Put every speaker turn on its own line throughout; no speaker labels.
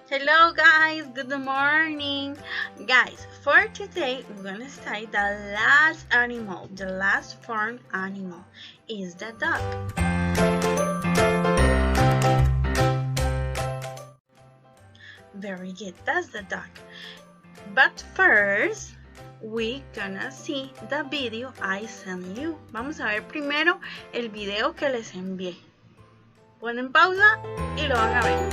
Hello guys, good morning. Guys, for today we're gonna study the last animal, the last farm animal is the duck. Very good, that's the duck. But first, we're gonna see the video I sent you. Vamos a ver primero el video que les envié. Ponen pausa y lo van a ver.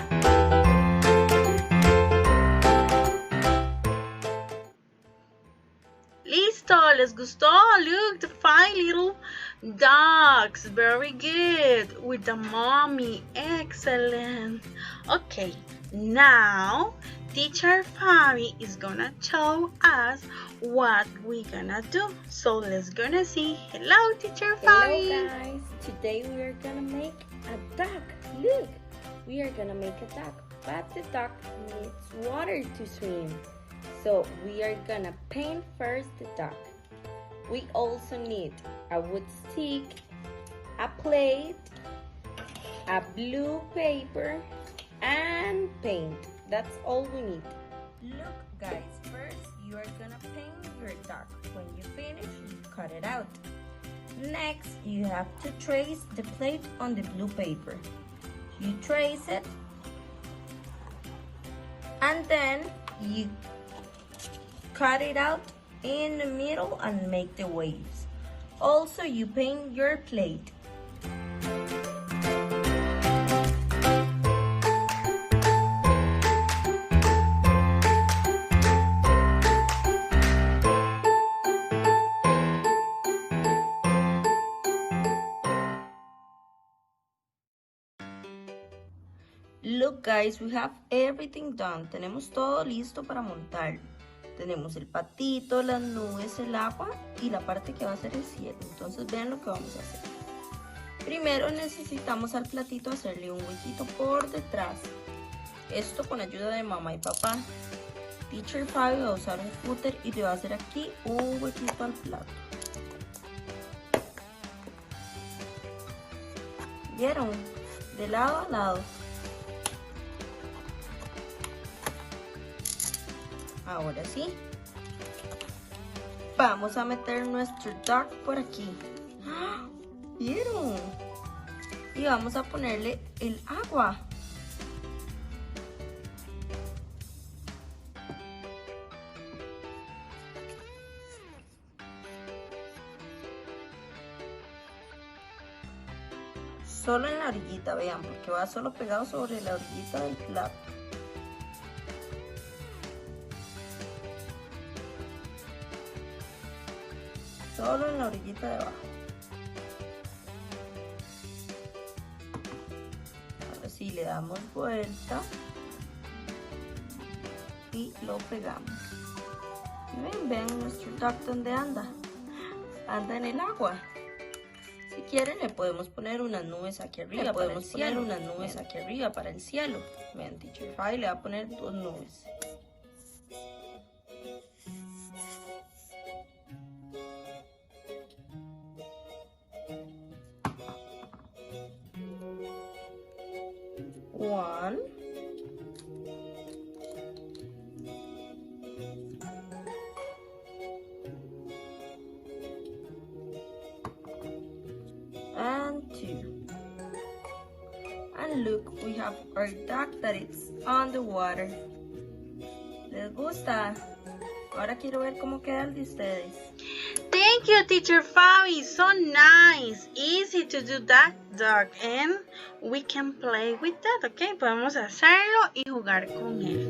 Listo, ¿les gustó? Look, the 5 little dogs. Very good. With the mommy. Excellent. Okay, now teacher Fabi is gonna show us what we're gonna do. So let's gonna see. Hello, teacher Fabi.
Hello guys. Today we are gonna make a duck. Look, we are gonna make a duck, but the duck needs water to swim. So we are gonna paint first the duck. We also need a wood stick, a plate, a blue paper, and paint. That's all we need. Look guys, first you are gonna paint your duck. When you finish, you cut it out. Next, you have to trace the plate on the blue paper. You trace it, and then you cut it out in the middle and make the waves. Also, you paint your plate. Look guys, we have everything done. Tenemos todo listo para montarlo. Tenemos el patito, las nubes, el agua y la parte que va a ser el cielo. Entonces vean lo que vamos a hacer. Primero necesitamos al platito hacerle un huequito por detrás. Esto con ayuda de mamá y papá. Teacher Fabi va a usar un cúter y le va a hacer aquí un huequito al plato. ¿Vieron? De lado a lado. Ahora sí, vamos a meter nuestro duck por aquí. ¿Vieron? Y vamos a ponerle el agua. Solo en la orillita, vean, porque va solo pegado sobre la orillita del plato. Solo en la orillita de abajo. Ahora sí le damos vuelta y lo pegamos. Y ven nuestro duck donde anda. Anda en el agua. Si quieren le podemos poner unas nubes aquí arriba. Le podemos poner unas nubes aquí arriba para el cielo. Vean, Teacher Fabi le va a poner 2 nubes. One, and 2. And look, we have our duck that is on the water. ¿Les gusta? Ahora quiero ver cómo queda el de ustedes.
Thank you, teacher Fabi. So nice. Easy to do that duck. And we can play with that, ¿ok? Podemos hacerlo y jugar con él.